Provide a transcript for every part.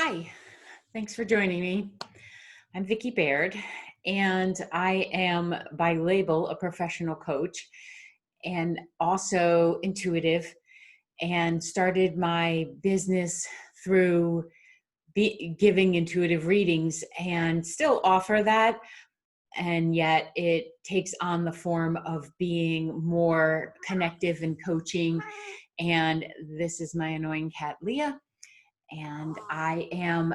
Hi, thanks for joining me. I'm Vicki Baird, and I am by label a professional coach and also intuitive, and started my business through giving intuitive readings and still offer that. And yet it takes on the form of being more connective and coaching. And this is my annoying cat, Leah. And I am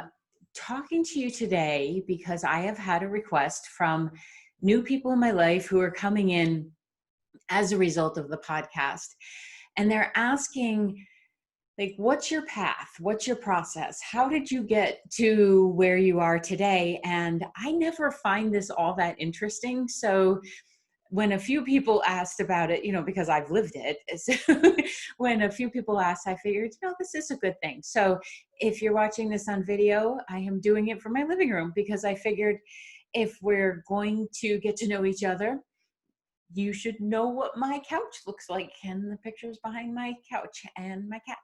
talking to you today because I have had a request from new people in my life who are coming in as a result of the podcast. And they're asking, like, what's your path? What's your process? How did you get to where you are today? And I never find this all that interesting. So when a few people asked about it, because I've lived it, so when a few people asked, I figured, this is a good thing. So if you're watching this on video, I am doing it from my living room because I figured if we're going to get to know each other, you should know what my couch looks like and the pictures behind my couch and my cat.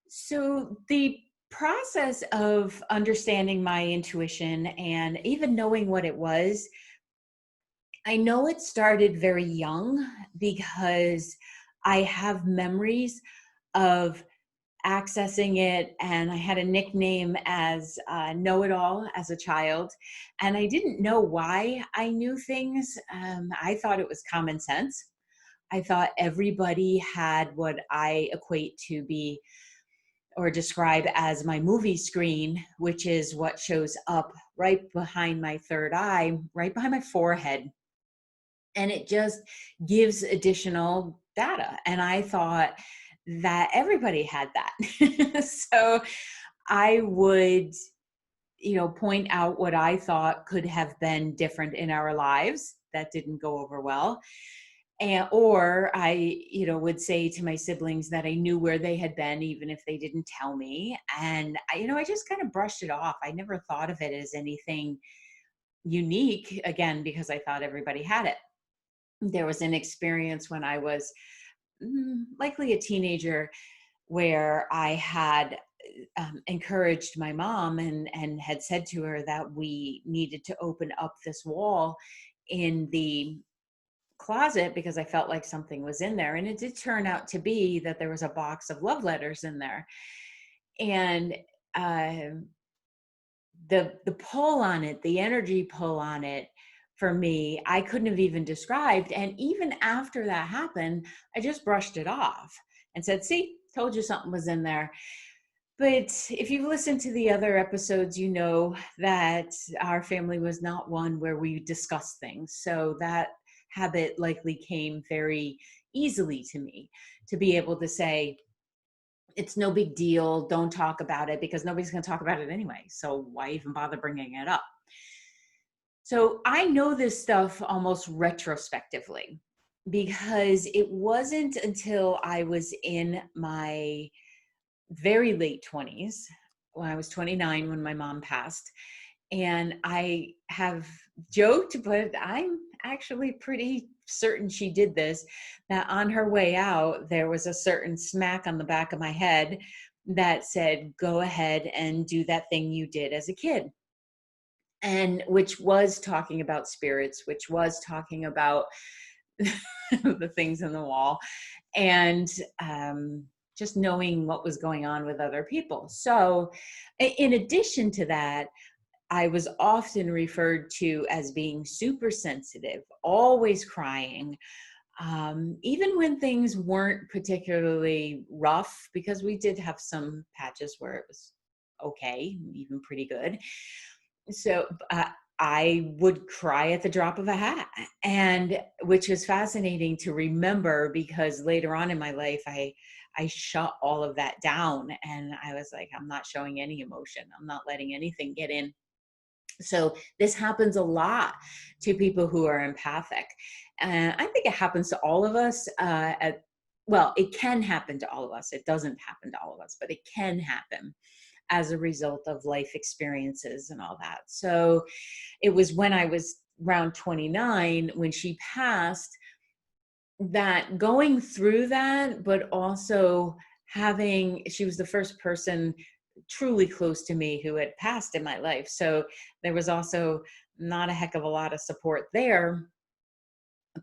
So the process of understanding my intuition and even knowing what it was, I know it started very young because I have memories of accessing it, and I had a nickname as Know-It-All as a child, and I didn't know why I knew things. I thought it was common sense. I thought everybody had what I equate to be or describe as my movie screen, which is what shows up right behind my third eye, right behind my forehead. And it just gives additional data. And I thought that everybody had that. So I would, point out what I thought could have been different in our lives that didn't go over well. Or I, would say to my siblings that I knew where they had been, even if they didn't tell me. And I just kind of brushed it off. I never thought of it as anything unique, again, because I thought everybody had it. There was an experience when I was likely a teenager where I had encouraged my mom and had said to her that we needed to open up this wall in the closet because I felt like something was in there. And it did turn out to be that there was a box of love letters in there. And uh, the pull on it, the energy pull on it, for me, I couldn't have even described. And even after that happened, I just brushed it off and said, see, told you something was in there. But if you've listened to the other episodes, you know that our family was not one where we discussed things. So that habit likely came very easily to me, to be able to say, it's no big deal, don't talk about it, because nobody's going to talk about it anyway. So why even bother bringing it up? So I know this stuff almost retrospectively because it wasn't until I was in my very late 20s, when I was 29 when my mom passed. And I have joked, but I'm actually pretty certain she did this, that on her way out, there was a certain smack on the back of my head that said, go ahead and do that thing you did as a kid. And which was talking about spirits, which was talking about the things in the wall, and just knowing what was going on with other people. So in addition to that, I was often referred to as being super sensitive, always crying, even when things weren't particularly rough, because we did have some patches where it was okay, even pretty good. So I would cry at the drop of a hat, and which was fascinating to remember because later on in my life, I shut all of that down, and I was like, I'm not showing any emotion. I'm not letting anything get in. So this happens a lot to people who are empathic. And I think it happens to all of us well, it can happen to all of us. It doesn't happen to all of us, but it can happen as a result of life experiences and all that. So it was when I was around 29 when she passed, that going through that, but also she was the first person truly close to me who had passed in my life. So there was also not a heck of a lot of support there,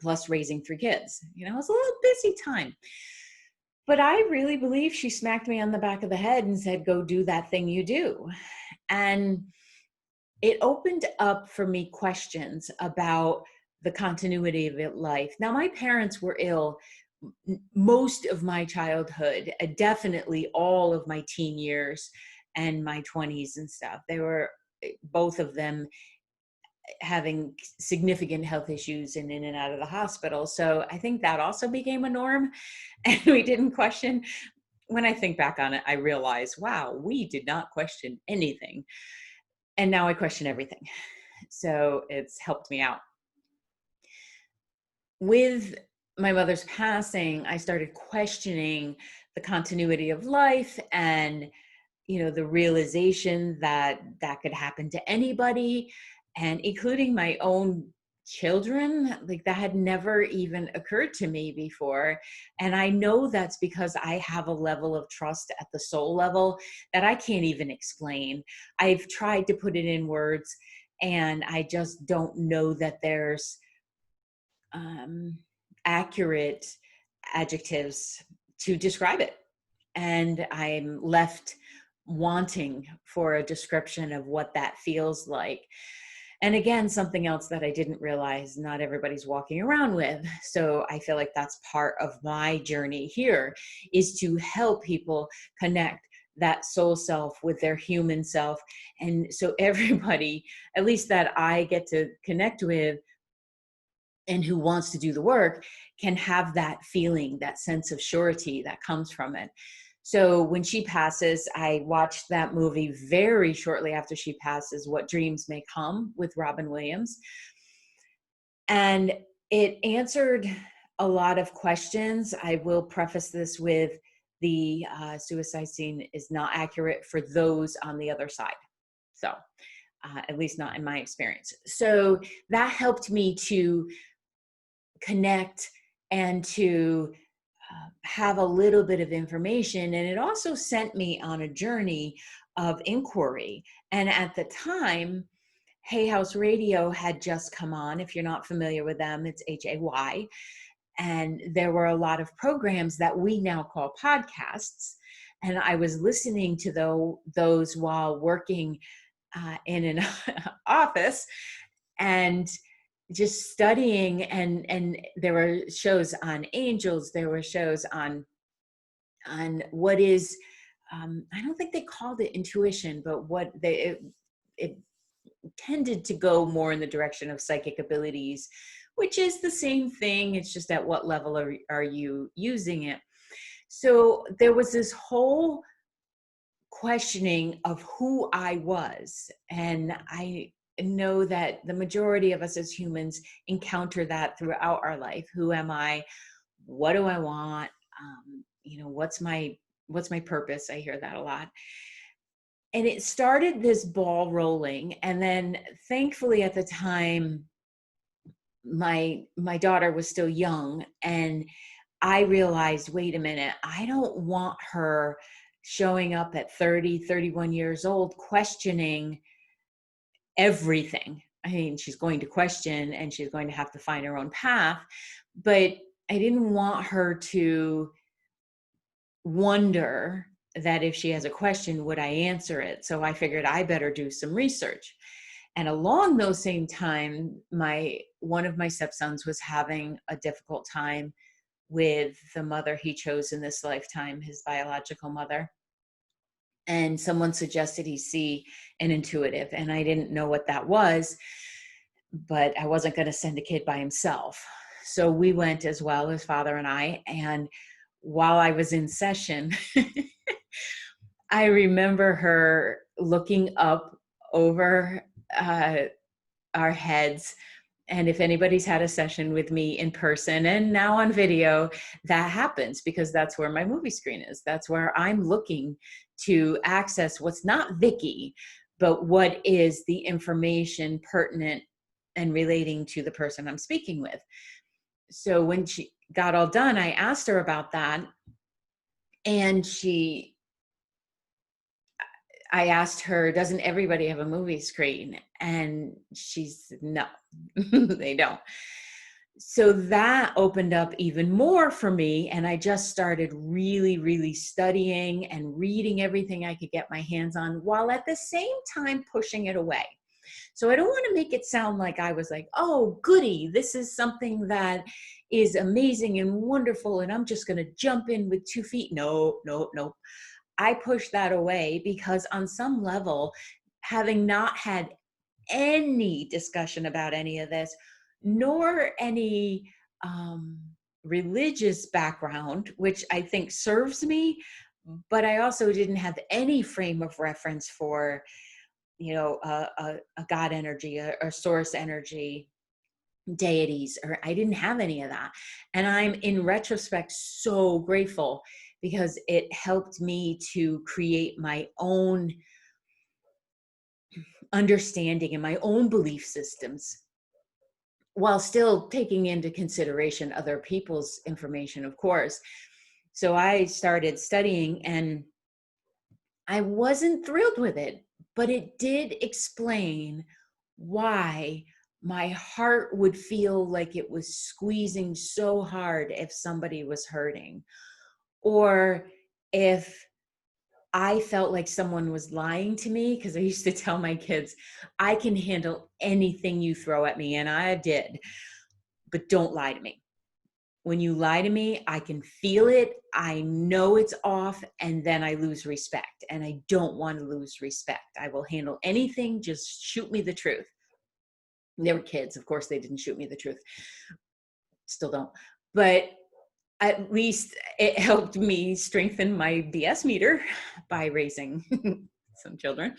plus raising 3 kids. It was a little busy time. But I really believe she smacked me on the back of the head and said, go do that thing you do. And it opened up for me questions about the continuity of life. Now, my parents were ill most of my childhood, definitely all of my teen years and my 20s and stuff. They were both of them having significant health issues and in and out of the hospital. So I think that also became a norm, and we didn't question. When I think back on it, I realize, wow, we did not question anything. And now I question everything. So it's helped me out. With my mother's passing, I started questioning the continuity of life and, the realization that that could happen to anybody, and including my own children. Like, that had never even occurred to me before. And I know that's because I have a level of trust at the soul level that I can't even explain. I've tried to put it in words, and I just don't know that there's accurate adjectives to describe it. And I'm left wanting for a description of what that feels like. And again, something else that I didn't realize, not everybody's walking around with. So I feel like that's part of my journey here, is to help people connect that soul self with their human self. And so everybody, at least that I get to connect with and who wants to do the work, can have that feeling, that sense of surety that comes from it. So when she passes, I watched that movie very shortly after she passes, What Dreams May Come, with Robin Williams. And it answered a lot of questions. I will preface this with the suicide scene is not accurate for those on the other side. So at least not in my experience. So that helped me to connect and to have a little bit of information. And it also sent me on a journey of inquiry. And at the time, Hay House Radio had just come on. If you're not familiar with them, it's HAY. And there were a lot of programs that we now call podcasts. And I was listening to those while working in an office, and just studying, and there were shows on angels, there were shows on what is I don't think they called it intuition, but what it tended to go more in the direction of psychic abilities, which is the same thing. It's just at what level are you using it. So there was this whole questioning of who I was, and I know that the majority of us as humans encounter that throughout our life. Who am I? What do I want? What's my purpose? I hear that a lot. And it started this ball rolling. And then thankfully at the time, my daughter was still young, and I realized, wait a minute, I don't want her showing up at 30, 31 years old, questioning everything. I mean, she's going to question, and she's going to have to find her own path, but I didn't want her to wonder that if she has a question, would I answer it? So I figured I better do some research. And along those same time, one of my stepsons was having a difficult time with the mother he chose in this lifetime, his biological mother. And someone suggested he see an intuitive, and I didn't know what that was, but I wasn't going to send a kid by himself. So we went as well, his father and I. And while I was in session, I remember her looking up over our heads. And if anybody's had a session with me in person and now on video, that happens because that's where my movie screen is. That's where I'm looking to access what's not Vicky, but what is the information pertinent and relating to the person I'm speaking with. So when she got all done, I asked her about that. And I asked her, doesn't everybody have a movie screen? And she said, no, they don't. So that opened up even more for me. And I just started really, really studying and reading everything I could get my hands on, while at the same time pushing it away. So I don't want to make it sound like I was like, oh, goody, this is something that is amazing and wonderful, and I'm just going to jump in with 2 feet. No, no, no. I pushed that away because on some level, having not had any discussion about any of this, nor any um, religious background, which I think serves me, but I also didn't have any frame of reference for, a God energy, a source energy, deities, or I didn't have any of that. And I'm in retrospect so grateful, because it helped me to create my own understanding and my own belief systems, while still taking into consideration other people's information, of course. So I started studying, and I wasn't thrilled with it, but it did explain why my heart would feel like it was squeezing so hard if somebody was hurting, or if I felt like someone was lying to me. Because I used to tell my kids, I can handle anything you throw at me, and I did, but don't lie to me. When you lie to me, I can feel it. I know it's off, and then I lose respect. And I don't want to lose respect. I will handle anything. Just shoot me the truth. They were kids. Of course, they didn't shoot me the truth. Still don't. But at least it helped me strengthen my BS meter by raising some children.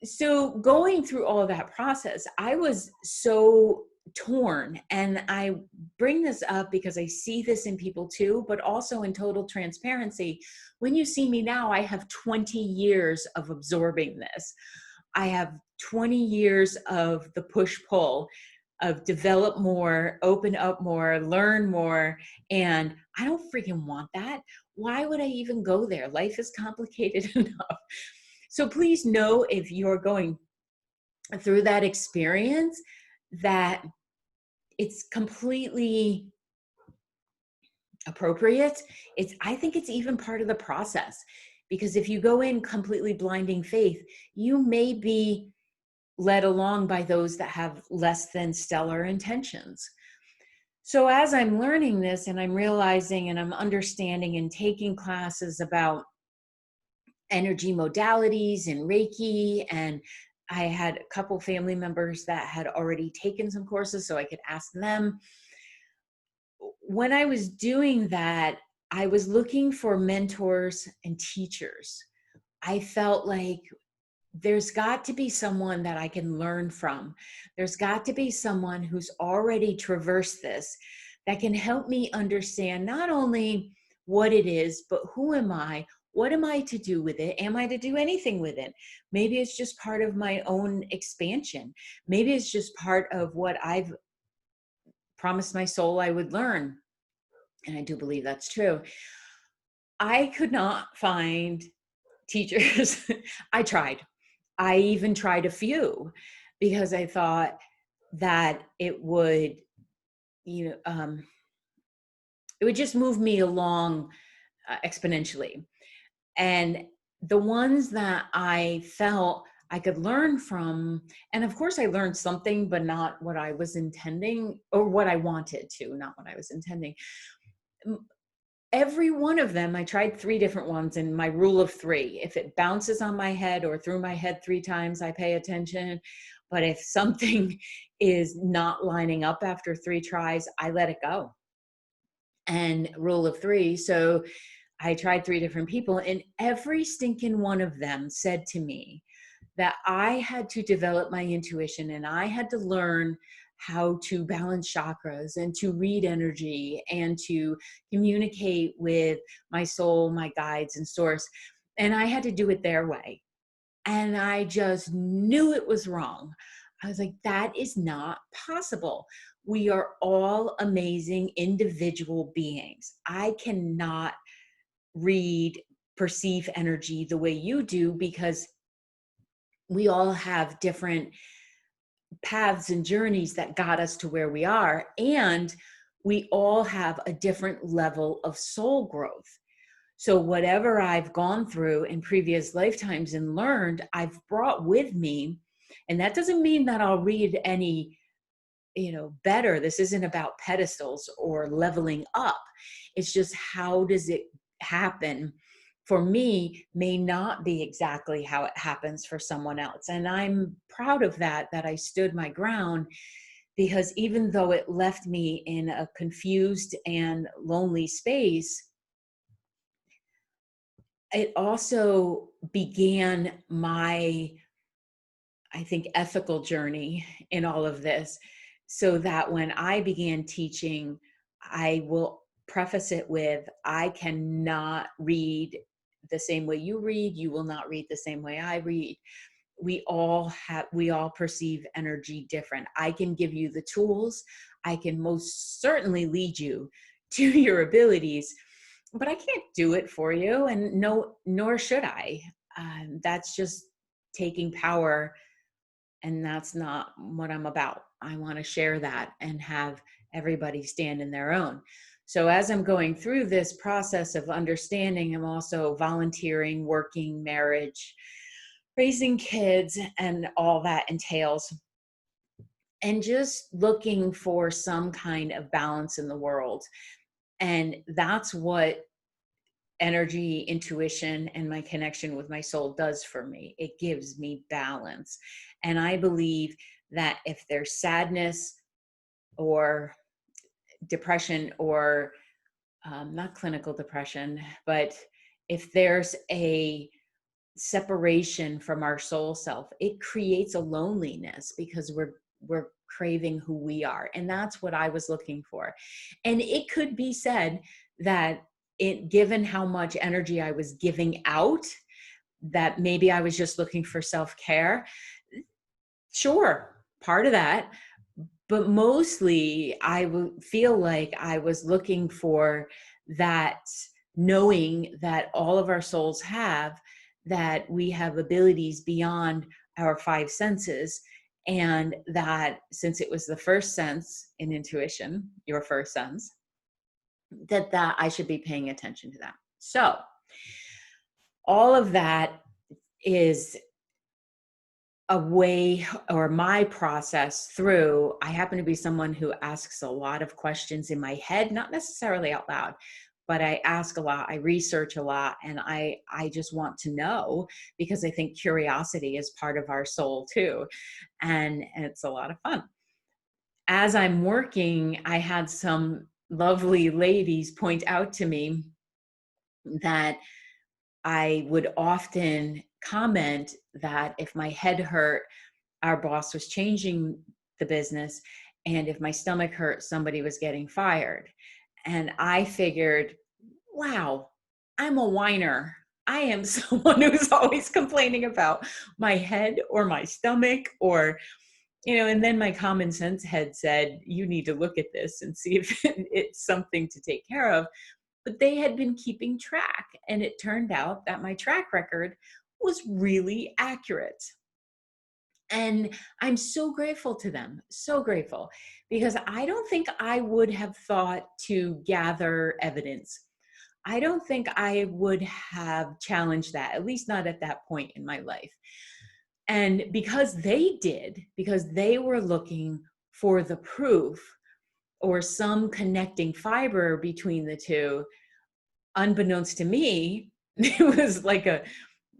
So going through all of that process, I was so torn. And I bring this up because I see this in people too, but also in total transparency. When you see me now, I have 20 years of absorbing this. I have 20 years of the push-pull, of develop more, open up more, learn more. And I don't freaking want that. Why would I even go there? Life is complicated enough. So please know, if you're going through that experience, that it's completely appropriate. I think it's even part of the process, because if you go in completely blinding faith, you may be led along by those that have less than stellar intentions. So as I'm learning this, and I'm realizing, and I'm understanding and taking classes about energy modalities and Reiki, and I had a couple family members that had already taken some courses, so I could ask them. When I was doing that, I was looking for mentors and teachers. I felt like there's got to be someone that I can learn from. There's got to be someone who's already traversed this, that can help me understand not only what it is, but who am I? What am I to do with it? Am I to do anything with it? Maybe it's just part of my own expansion. Maybe it's just part of what I've promised my soul I would learn. And I do believe that's true. I could not find teachers. I tried. I even tried a few, because I thought that it would, it would just move me along exponentially. And the ones that I felt I could learn from, and of course I learned something, but not what I was intending, or what I wanted to, not what I was intending. Every one of them, I tried 3 different ones, and my rule of 3: if it bounces on my head or through my head 3 times, I pay attention. But if something is not lining up after 3 tries, I let it go. And rule of 3. So I tried 3 different people, and every stinking one of them said to me that I had to develop my intuition, and I had to learn how to balance chakras, and to read energy, and to communicate with my soul, my guides, and source. And I had to do it their way. And I just knew it was wrong. I was like, that is not possible. We are all amazing individual beings. I cannot read perceive energy the way you do, because we all have different paths and journeys that got us to where we are. And we all have a different level of soul growth. So whatever I've gone through in previous lifetimes and learned, I've brought with me. And that doesn't mean that I'll read any, better. This isn't about pedestals or leveling up. It's just, how does it happen for me may not be exactly how it happens for someone else. And I'm proud of that I stood my ground, because even though it left me in a confused and lonely space, it also began my, I think, ethical journey in all of this, so that when I began teaching, I will preface it with, I cannot read the same way you read. You will not read the same way I read. We all perceive energy different. I can give you the tools. I can most certainly lead you to your abilities, but I can't do it for you. And no, nor should I. That's just taking power. And that's not what I'm about. I want to share that and have everybody stand in their own. So as I'm going through this process of understanding, I'm also volunteering, working, marriage, raising kids, and all that entails, and just looking for some kind of balance in the world. And that's what energy, intuition, and my connection with my soul does for me. It gives me balance. And I believe that if there's sadness or depression, or not clinical depression, but if there's a separation from our soul self, it creates a loneliness, because we're craving who we are. And that's what I was looking for. And it could be said that, given how much energy I was giving out, that maybe I was just looking for self-care. Sure, part of that. But mostly I feel like I was looking for that, knowing that all of our souls have, that we have abilities beyond our five senses. And that since it was the first sense in intuition, your first sense, that I should be paying attention to that. So all of that is a way, or my process through. I happen to be someone who asks a lot of questions in my head, not necessarily out loud, but I ask a lot, I research a lot, and I just want to know, because I think curiosity is part of our soul too. And it's a lot of fun. As I'm working, I had some lovely ladies point out to me that I would often comment that if my head hurt, our boss was changing the business, and if my stomach hurt, somebody was getting fired. And I figured, wow, I'm a whiner. I am someone who's always complaining about my head or my stomach, or, and then my common sense head said, you need to look at this and see if it's something to take care of. But they had been keeping track, and it turned out that my track record was really accurate. And I'm so grateful to them, so grateful, because I don't think I would have thought to gather evidence. I don't think I would have challenged that, at least not at that point in my life. And because they did, because they were looking for the proof or some connecting fiber between the two, unbeknownst to me, it was like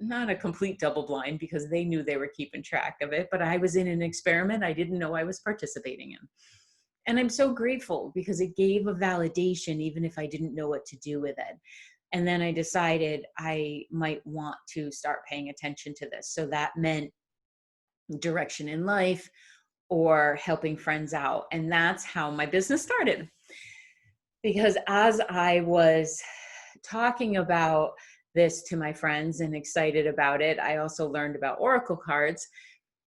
not a complete double blind, because they knew they were keeping track of it, but I was in an experiment I didn't know I was participating in. And I'm so grateful, because it gave a validation, even if I didn't know what to do with it. And then I decided I might want to start paying attention to this. So that meant direction in life or helping friends out. And that's how my business started. Because as I was talking about this to my friends and excited about it, I also learned about oracle cards,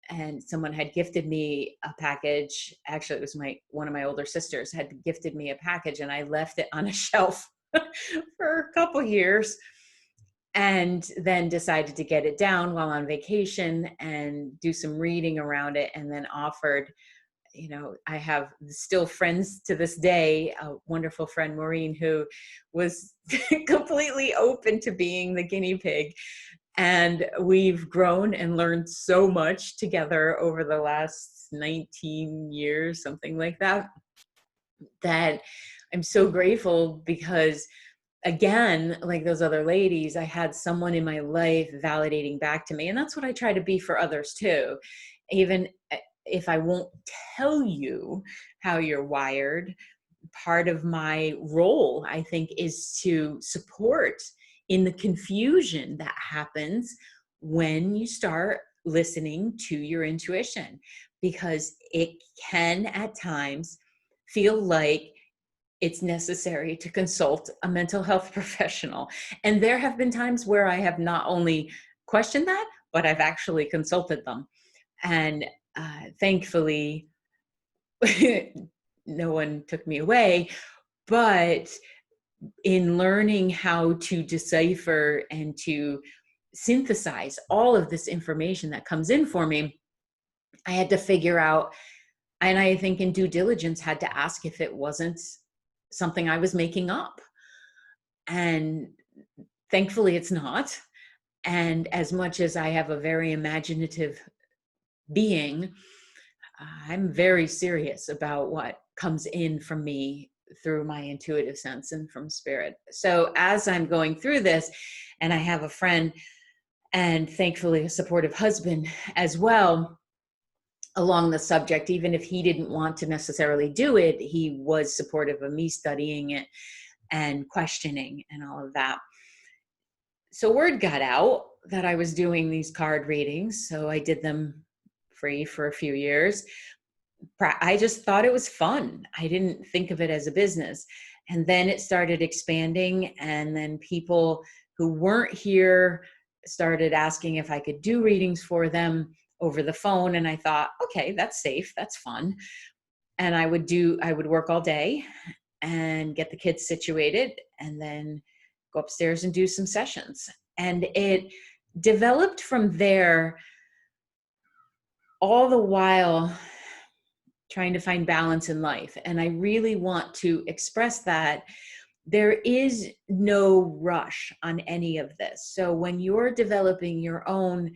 and someone had gifted me a package. Actually, it was one of my older sisters had gifted me a package, and I left it on a shelf for a couple years. and then decided to get it down while on vacation and do some reading around it, and then offered, I have still friends to this day, a wonderful friend, Maureen, who was completely open to being the guinea pig. And we've grown and learned so much together over the last 19 years, something like that, that I'm so grateful because, again, like those other ladies, I had someone in my life validating back to me. And that's what I try to be for others too. Even if I won't tell you how you're wired, part of my role, I think, is to support in the confusion that happens when you start listening to your intuition, because it can at times feel like it's necessary to consult a mental health professional. And there have been times where I have not only questioned that, but I've actually consulted them. And thankfully, no one took me away. But in learning how to decipher and to synthesize all of this information that comes in for me, I had to figure out, and I think in due diligence had to ask if it wasn't something I was making up. And thankfully it's not. And as much as I have a very imaginative being, I'm very serious about what comes in from me through my intuitive sense and from spirit. So as I'm going through this, and I have a friend and thankfully a supportive husband as well along the subject, even if he didn't want to necessarily do it, he was supportive of me studying it and questioning and all of that. So word got out that I was doing these card readings. So I did them free for a few years. I just thought it was fun. I didn't think of it as a business. And then it started expanding. And then people who weren't here started asking if I could do readings for them over the phone. And I thought, okay, that's safe. That's fun. And I would work all day and get the kids situated and then go upstairs and do some sessions. And it developed from there, all the while trying to find balance in life. And I really want to express that there is no rush on any of this. So when you're developing your own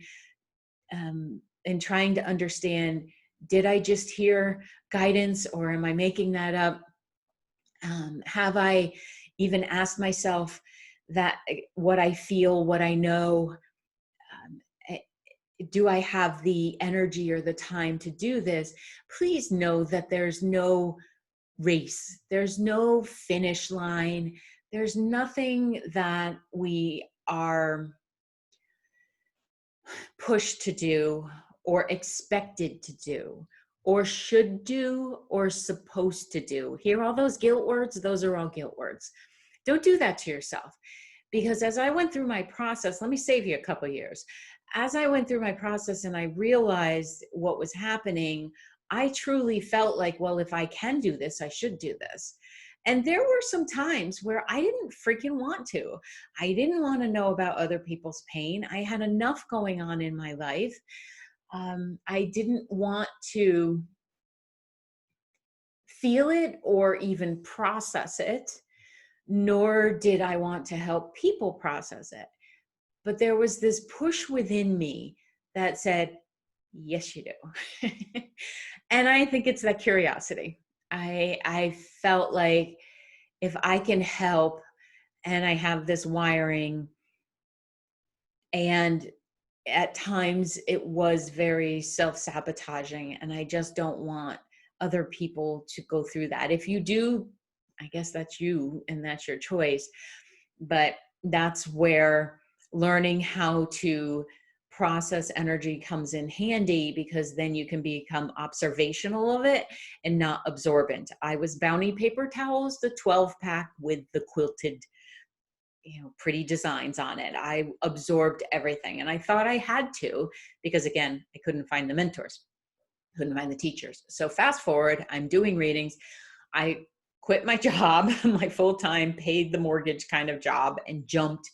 and trying to understand, did I just hear guidance or am I making that up? Have I even asked myself that what I feel, what I know, do I have the energy or the time to do this? Please know that there's no race. There's no finish line. There's nothing that we are pushed to do or expected to do or should do or supposed to do. Hear all those guilt words? Those are all guilt words. Don't do that to yourself. Because as I went through my process, let me save you a couple years. As I went through my process and I realized what was happening, I truly felt like, well, if I can do this, I should do this. And there were some times where I didn't freaking want to. I didn't want to know about other people's pain. I had enough going on in my life. I didn't want to feel it or even process it, nor did I want to help people process it. But there was this push within me that said, yes, you do. And I think it's that curiosity. I felt like if I can help and I have this wiring, and at times it was very self-sabotaging, and I just don't want other people to go through that. If you do, I guess that's you and that's your choice. But that's where learning how to process energy comes in handy, because then you can become observational of it and not absorbent. I was Bounty paper towels, the 12-pack with the quilted, pretty designs on it. I absorbed everything, and I thought I had to, because again, I couldn't find the mentors, couldn't find the teachers. So fast forward, I'm doing readings. I quit my job, my full-time, paid the mortgage kind of job, and jumped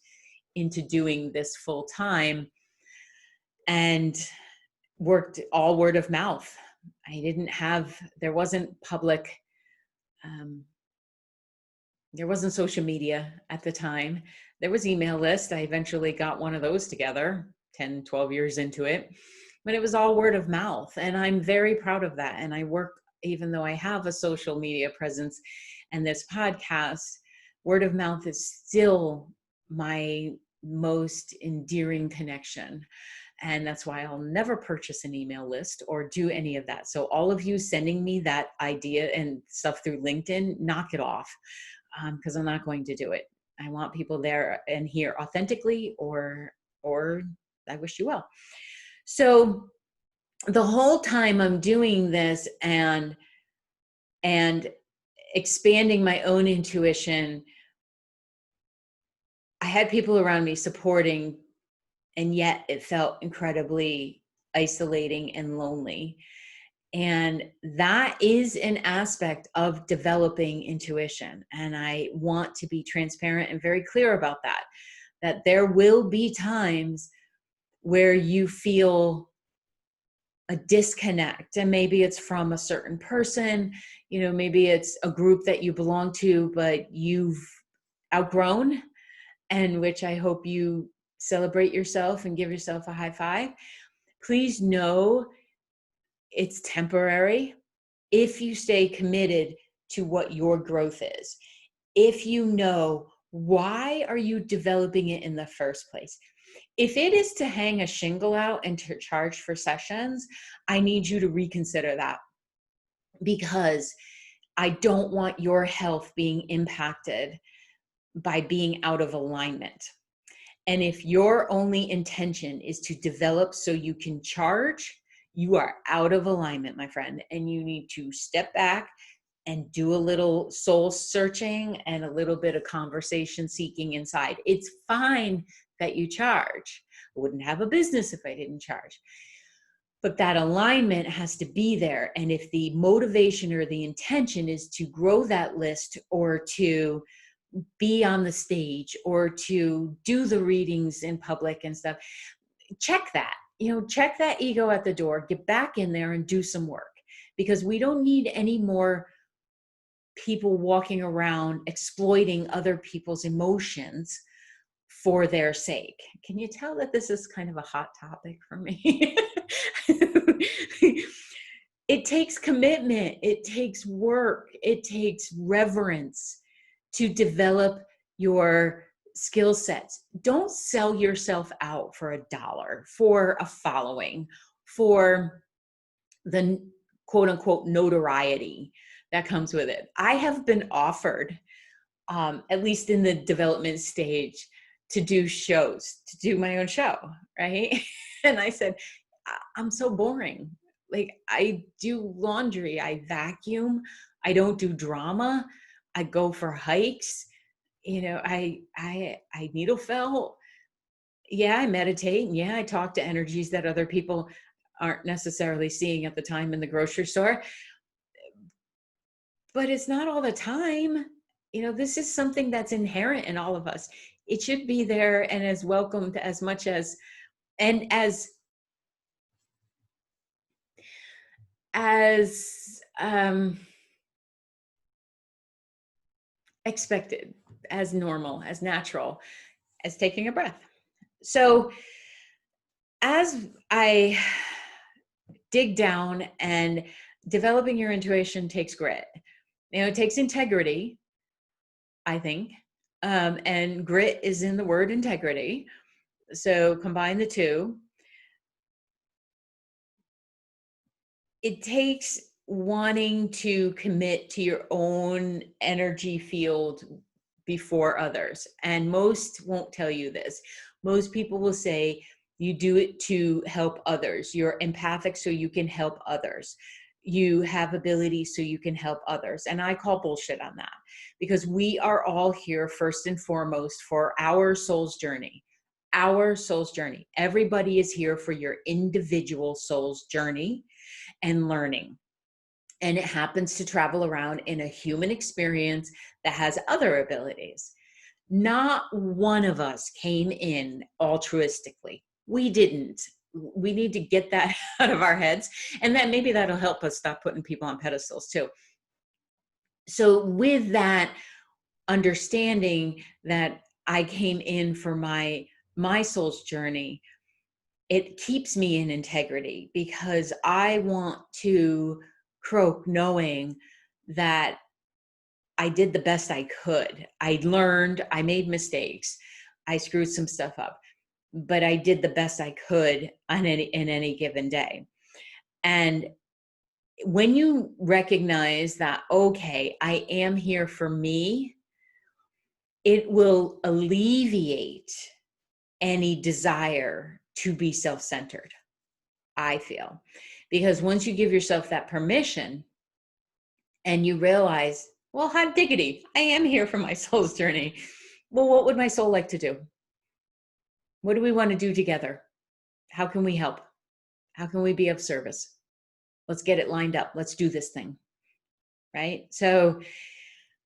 into doing this full time and worked all word of mouth. There wasn't public, there wasn't social media at the time. There was email list. I eventually got one of those together 10, 12 years into it, but it was all word of mouth. And I'm very proud of that. And I work, even though I have a social media presence and this podcast, word of mouth is still my most endearing connection. And that's why I'll never purchase an email list or do any of that. So all of you sending me that idea and stuff through LinkedIn, knock it off, because I'm not going to do it. I want people there and here authentically, or I wish you well. So the whole time I'm doing this and expanding my own intuition, I had people around me supporting, and yet it felt incredibly isolating and lonely. And that is an aspect of developing intuition. And I want to be transparent and very clear about that there will be times where you feel a disconnect, and maybe it's from a certain person, maybe it's a group that you belong to, but you've outgrown, and which I hope you celebrate yourself and give yourself a high five. Please know it's temporary if you stay committed to what your growth is. If you know, why are you developing it in the first place? If it is to hang a shingle out and to charge for sessions, I need you to reconsider that, because I don't want your health being impacted by being out of alignment. And if your only intention is to develop so you can charge, you are out of alignment, my friend. And you need to step back and do a little soul searching and a little bit of conversation seeking inside. It's fine that you charge. I wouldn't have a business if I didn't charge. But that alignment has to be there. And if the motivation or the intention is to grow that list, or to be on the stage, or to do the readings in public and stuff, check that. Check that ego at the door, get back in there and do some work, because we don't need any more people walking around exploiting other people's emotions for their sake. Can you tell that this is kind of a hot topic for me? It takes commitment. It takes work. It takes reverence to develop your skill sets. Don't sell yourself out for $1, for a following, for the quote unquote notoriety that comes with it. I have been offered, at least in the development stage, to do my own show, right? And I said, I'm so boring. Like, I do laundry, I vacuum, I don't do drama, I go for hikes, I needle felt. Yeah, I meditate. And yeah, I talk to energies that other people aren't necessarily seeing at the time in the grocery store. But it's not all the time. This is something that's inherent in all of us. It should be there and as welcomed as much as, and as expected, as normal, as natural as taking a breath. So as I dig down, and developing your intuition takes grit. It takes integrity, I think. And grit is in the word integrity. So combine the two. It takes wanting to commit to your own energy field before others. And most won't tell you this. Most people will say you do it to help others. You're empathic so you can help others. You have ability so you can help others. And I call bullshit on that, because we are all here first and foremost for our soul's journey. Our soul's journey. Everybody is here for your individual soul's journey and learning. And it happens to travel around in a human experience that has other abilities. Not one of us came in altruistically. We didn't. We need to get that out of our heads. And then maybe that'll help us stop putting people on pedestals too. So with that understanding that I came in for my soul's journey, it keeps me in integrity because I want to croak knowing that I did the best I could. I learned, I made mistakes, I screwed some stuff up, but I did the best I could on in any given day. And when you recognize that, okay, I am here for me, it will alleviate any desire to be self-centered, I feel. Because once you give yourself that permission and you realize, well, hot diggity, I am here for my soul's journey. Well, what would my soul like to do? What do we want to do together? How can we help? How can we be of service? Let's get it lined up. Let's do this thing. Right? So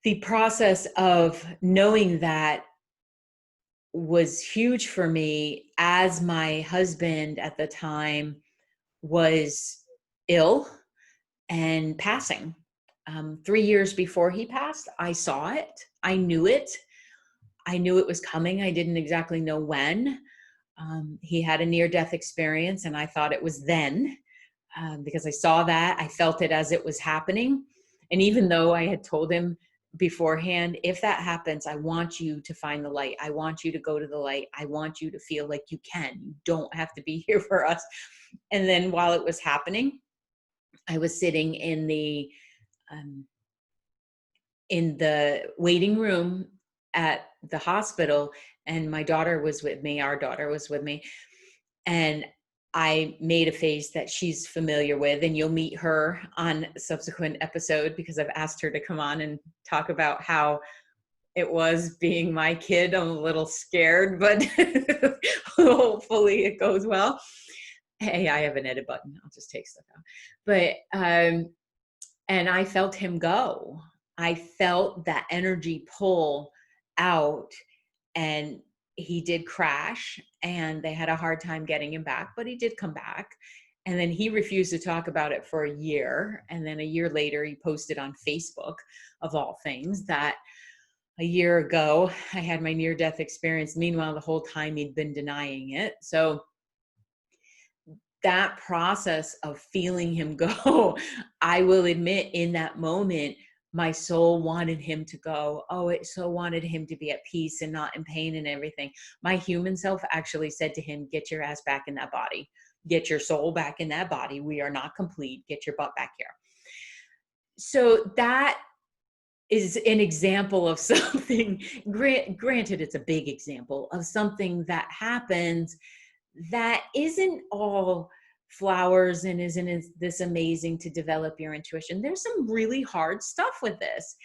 the process of knowing that was huge for me as my husband at the time was ill and passing. 3 years before he passed, I saw it. I knew it. I knew it was coming. I didn't exactly know when. He had a near-death experience, and I thought it was then because I saw that. I felt it as it was happening. And even though I had told him beforehand, if that happens, I want you to find the light. I want you to go to the light. I want you to feel like you can. You don't have to be here for us. And then while it was happening, I was sitting in the waiting room at the hospital, and my daughter was with me. Our daughter was with me. And I made a face that she's familiar with, and you'll meet her on a subsequent episode because I've asked her to come on and talk about how it was being my kid. I'm a little scared, but hopefully it goes well. Hey, I have an edit button. I'll just take stuff out. But, and I felt him go. I felt that energy pull out, and he did crash, and they had a hard time getting him back, but he did come back. And then he refused to talk about it for a year. And then a year later, he posted on Facebook, of all things, that a year ago, I had my near-death experience. Meanwhile, the whole time he'd been denying it. So that process of feeling him go, I will admit in that moment, my soul wanted him to go. Oh, it so wanted him to be at peace and not in pain and everything. My human self actually said to him, get your ass back in that body. Get your soul back in that body. We are not complete. Get your butt back here. So that is an example of something, granted it's a big example of something that happens that isn't all flowers and isn't this amazing to develop your intuition. There's some really hard stuff with this.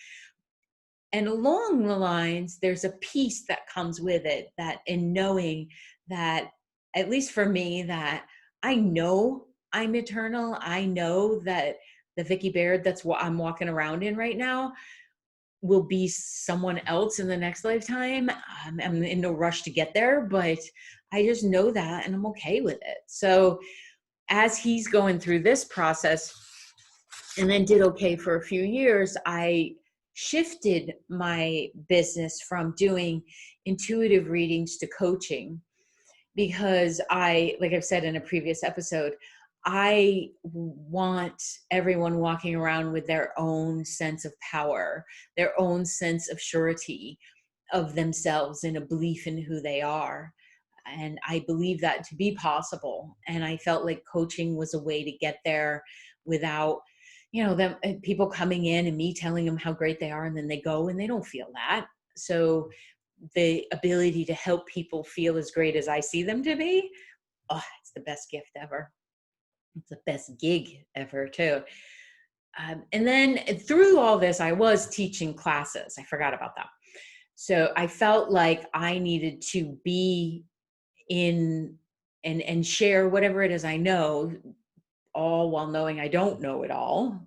And along the lines, there's a peace that comes with it, that in knowing that, at least for me, that I know I'm eternal. I know that the Vicki Baird that's what I'm walking around in right now will be someone else in the next lifetime. I'm in no rush to get there, but I just know that, and I'm okay with it. So as he's going through this process and then did okay for a few years, I shifted my business from doing intuitive readings to coaching because like I've said in a previous episode, I want everyone walking around with their own sense of power, their own sense of surety of themselves and a belief in who they are. And I believe that to be possible. And I felt like coaching was a way to get there without, them people coming in and me telling them how great they are, and then they go and they don't feel that. So the ability to help people feel as great as I see them to be, oh, it's the best gift ever. It's the best gig ever too. And then through all this, I was teaching classes. I forgot about that. So I felt like I needed to be in and share whatever it is I know, all while knowing I don't know it all.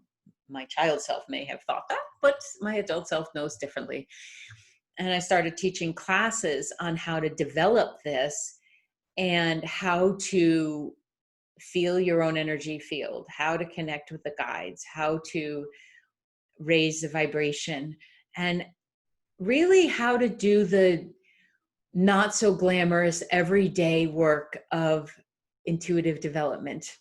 My child self may have thought that, but my adult self knows differently. And I started teaching classes on how to develop this and how to feel your own energy field, how to connect with the guides, how to raise the vibration, and really how to do the not so glamorous everyday work of intuitive development.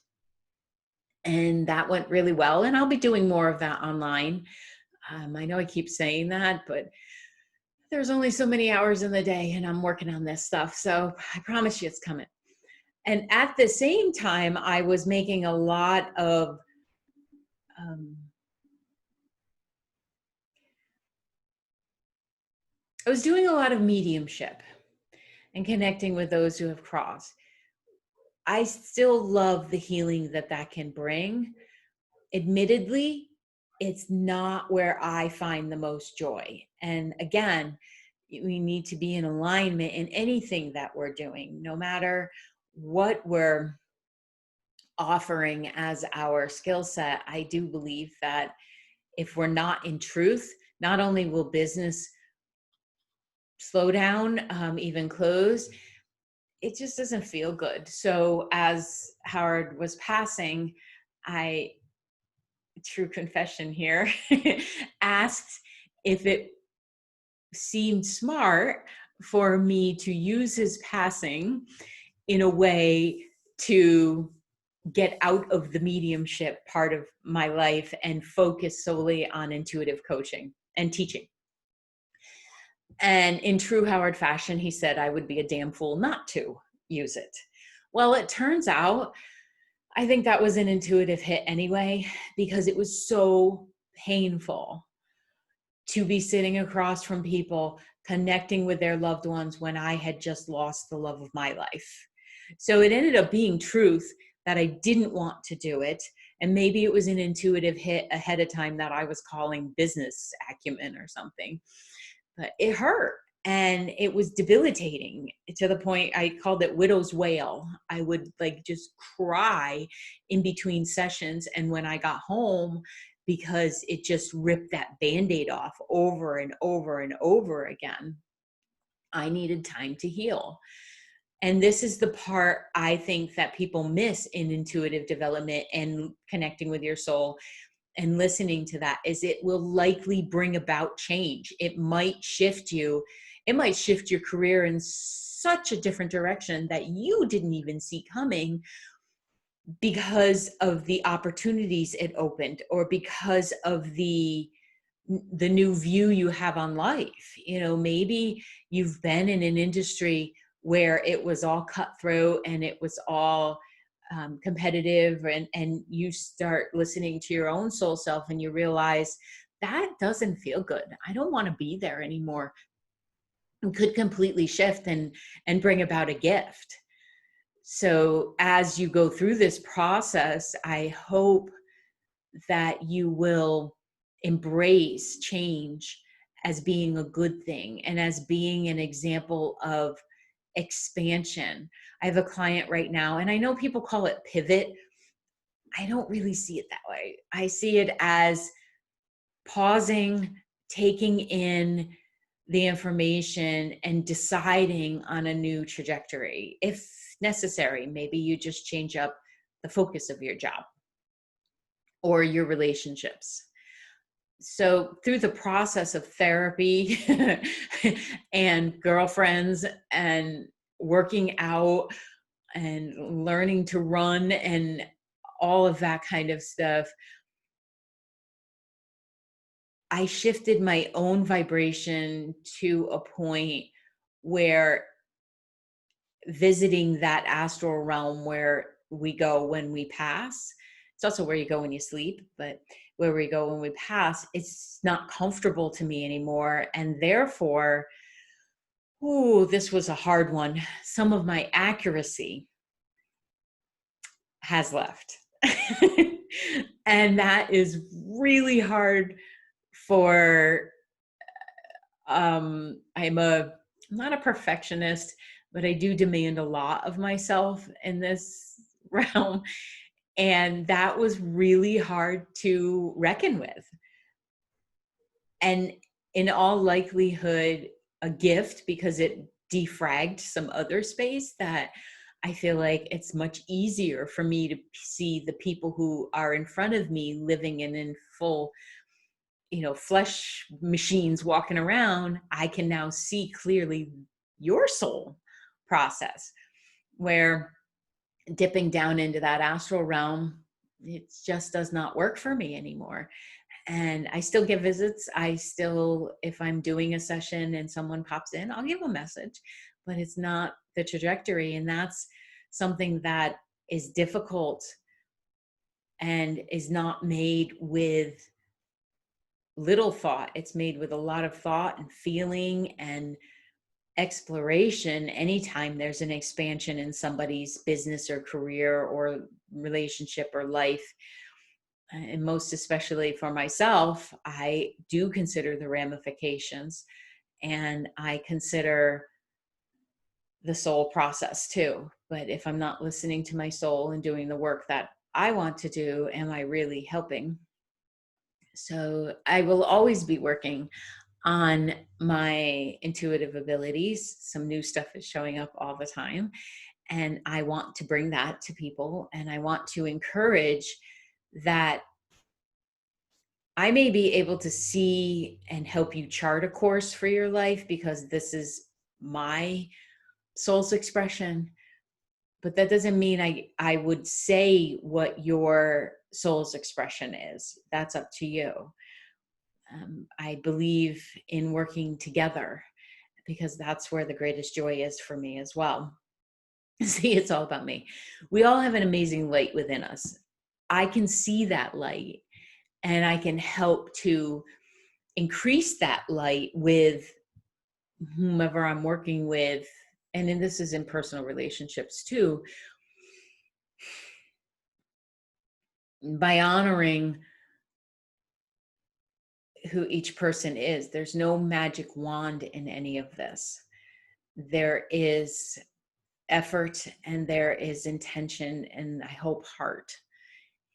And that went really well. And I'll be doing more of that online. I know I keep saying that, but there's only so many hours in the day and I'm working on this stuff. So I promise you it's coming. And at the same time, I was making a lot of I was doing a lot of mediumship and connecting with those who have crossed. I still love the healing that that can bring. Admittedly, it's not where I find the most joy. And again, we need to be in alignment in anything that we're doing, no matter what we're offering as our skill set. I do believe that if we're not in truth, not only will business slow down, even close, it just doesn't feel good. So as Howard was passing, I, true confession here, asked if it seemed smart for me to use his passing in a way to get out of the mediumship part of my life and focus solely on intuitive coaching and teaching. And in true Howard fashion, he said I would be a damn fool not to use it. Well, it turns out I think that was an intuitive hit anyway, because it was so painful to be sitting across from people connecting with their loved ones when I had just lost the love of my life. So it ended up being truth that I didn't want to do it. And maybe it was an intuitive hit ahead of time that I was calling business acumen or something. But it hurt and it was debilitating to the point I called it widow's wail. I would like just cry in between sessions. And when I got home, because it just ripped that Band-Aid off over and over and over again, I needed time to heal. And this is the part I think that people miss in intuitive development and connecting with your soul and listening to that, is it will likely bring about change. It might shift you. It might shift your career in such a different direction that you didn't even see coming because of the opportunities it opened, or because of the new view you have on life. You know, maybe you've been in an industry where it was all cutthroat and it was all competitive, and you start listening to your own soul self and you realize that doesn't feel good. I don't want to be there anymore. It could completely shift and bring about a gift. So as you go through this process, I hope that you will embrace change as being a good thing and as being an example of expansion. I have a client right now, and I know people call it pivot. I don't really see it that way. I see it as pausing, taking in the information and deciding on a new trajectory. If necessary, maybe you just change up the focus of your job or your relationships. So through the process of therapy and girlfriends and working out and learning to run and all of that kind of stuff, I shifted my own vibration to a point where visiting that astral realm where we go when we pass, it's also where you go when you sleep, but where we go when we pass, it's not comfortable to me anymore. And therefore, this was a hard one. Some of my accuracy has left. And that is really hard for, I'm not a perfectionist, but I do demand a lot of myself in this realm. And that was really hard to reckon with. And in all likelihood, a gift because it defragged some other space that I feel like it's much easier for me to see the people who are in front of me living in full, flesh machines walking around. I can now see clearly your soul process, where dipping down into that astral realm, it just does not work for me anymore. And I still give visits. I still, if I'm doing a session and someone pops in, I'll give a message, but it's not the trajectory. And that's something that is difficult and is not made with little thought. It's made with a lot of thought and feeling and exploration. Anytime there's an expansion in somebody's business or career or relationship or life, and most especially for myself, I do consider the ramifications, and I consider the soul process too. But if I'm not listening to my soul and doing the work that I want to do, am I really helping? So I will always be working on my intuitive abilities. Some new stuff is showing up all the time. And I want to bring that to people. And I want to encourage that I may be able to see and help you chart a course for your life because this is my soul's expression. But that doesn't mean I would say what your soul's expression is. That's up to you. I believe in working together because that's where the greatest joy is for me as well. See, it's all about me. We all have an amazing light within us. I can see that light and I can help to increase that light with whomever I'm working with. And then this is in personal relationships too, by honoring who each person is. There's no magic wand in any of this. There is effort and there is intention and I hope heart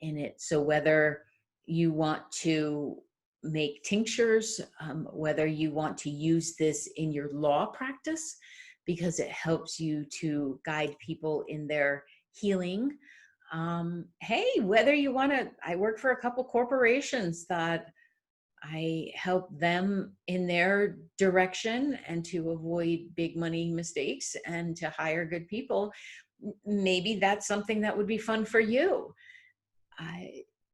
in it. So whether you want to make tinctures, whether you want to use this in your law practice because it helps you to guide people in their healing. Hey, whether you want to, I work for a couple corporations that I help them in their direction and to avoid big money mistakes and to hire good people. Maybe that's something that would be fun for you.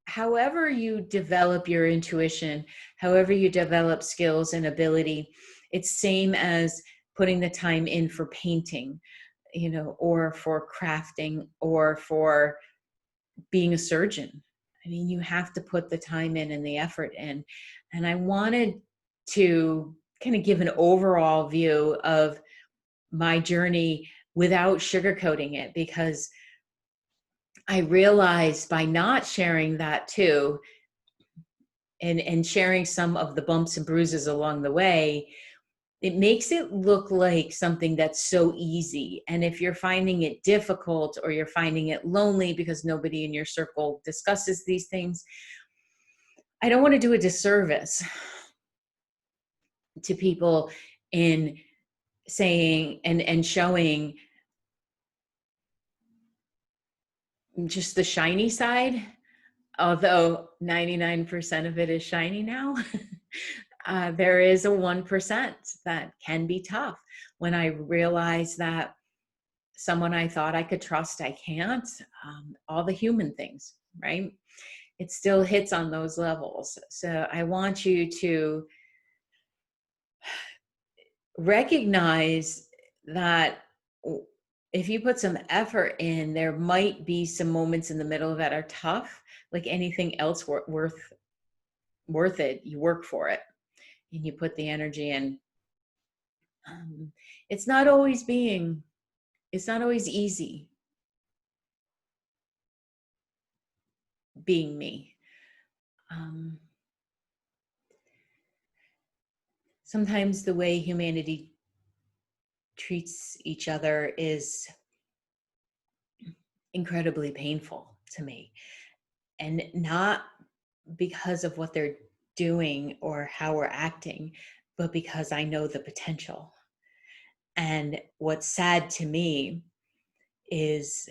However you develop your intuition, however you develop skills and ability, it's same as putting the time in for painting, or for crafting or for being a surgeon. I mean, you have to put the time in and the effort in. And I wanted to kind of give an overall view of my journey without sugarcoating it, because I realized by not sharing that too, and sharing some of the bumps and bruises along the way, it makes it look like something that's so easy. And if you're finding it difficult or you're finding it lonely because nobody in your circle discusses these things, I don't want to do a disservice to people in saying and showing just the shiny side, although 99% of it is shiny now. There is a 1% that can be tough when I realize that someone I thought I could trust, I can't. All the human things, right? It still hits on those levels. So I want you to recognize that if you put some effort in, there might be some moments in the middle that are tough. Like anything else worth it, you work for it and you put the energy in. It's not always easy being me. Sometimes the way humanity treats each other is incredibly painful to me, and not because of what they're doing or how we're acting, but because I know the potential. And what's sad to me is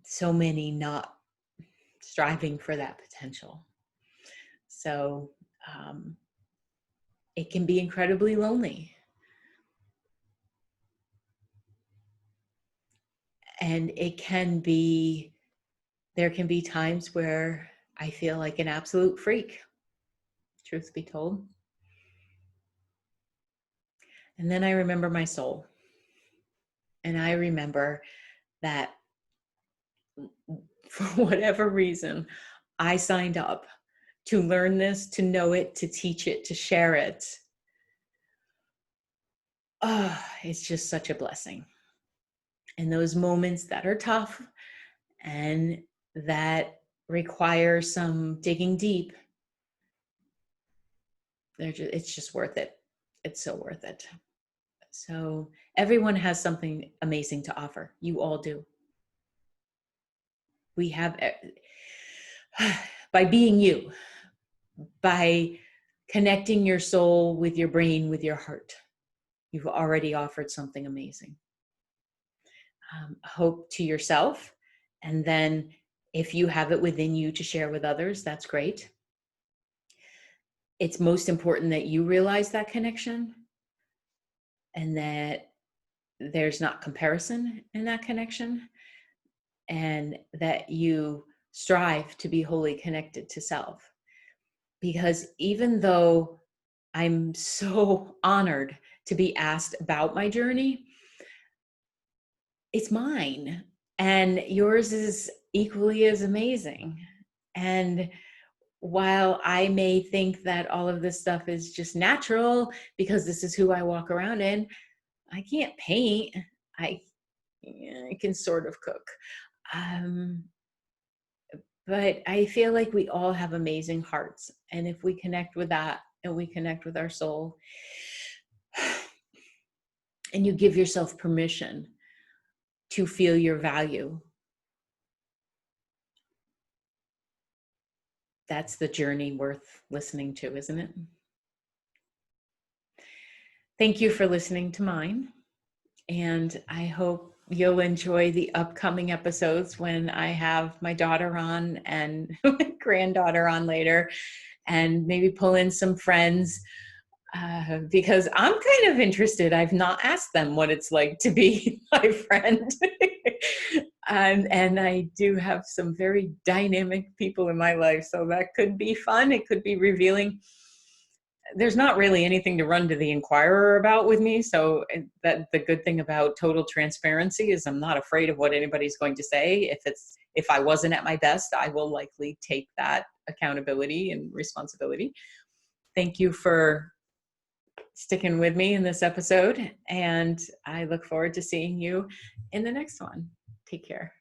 so many not striving for that potential. So it can be incredibly lonely. And there can be times where I feel like an absolute freak, truth be told. And then I remember my soul. And I remember that for whatever reason, I signed up to learn this, to know it, to teach it, to share it. Oh, it's just such a blessing. And those moments that are tough and that require some digging deep, it's just worth it. It's so worth it. So everyone has something amazing to offer. You all do. We have, by being you, by connecting your soul with your brain, with your heart, you've already offered something amazing. Hope to yourself. And then if you have it within you to share with others, that's great. It's most important that you realize that connection and that there's not comparison in that connection, and that you strive to be wholly connected to self. Because even though I'm so honored to be asked about my journey, it's mine, and yours is equally as amazing. And while I may think that all of this stuff is just natural because this is who I walk around in, I can't paint. I can sort of cook. But I feel like we all have amazing hearts. And if we connect with that and we connect with our soul, and you give yourself permission to feel your value, that's the journey worth listening to, isn't it? Thank you for listening to mine. And I hope you'll enjoy the upcoming episodes when I have my daughter on and my granddaughter on later, and maybe pull in some friends, because I'm kind of interested. I've not asked them what it's like to be my friend. And I do have some very dynamic people in my life, so that could be fun. It could be revealing. There's not really anything to run to the Inquirer about with me. So that the good thing about total transparency is I'm not afraid of what anybody's going to say. If I wasn't at my best, I will likely take that accountability and responsibility. Thank you for sticking with me in this episode, and I look forward to seeing you in the next one. Take care.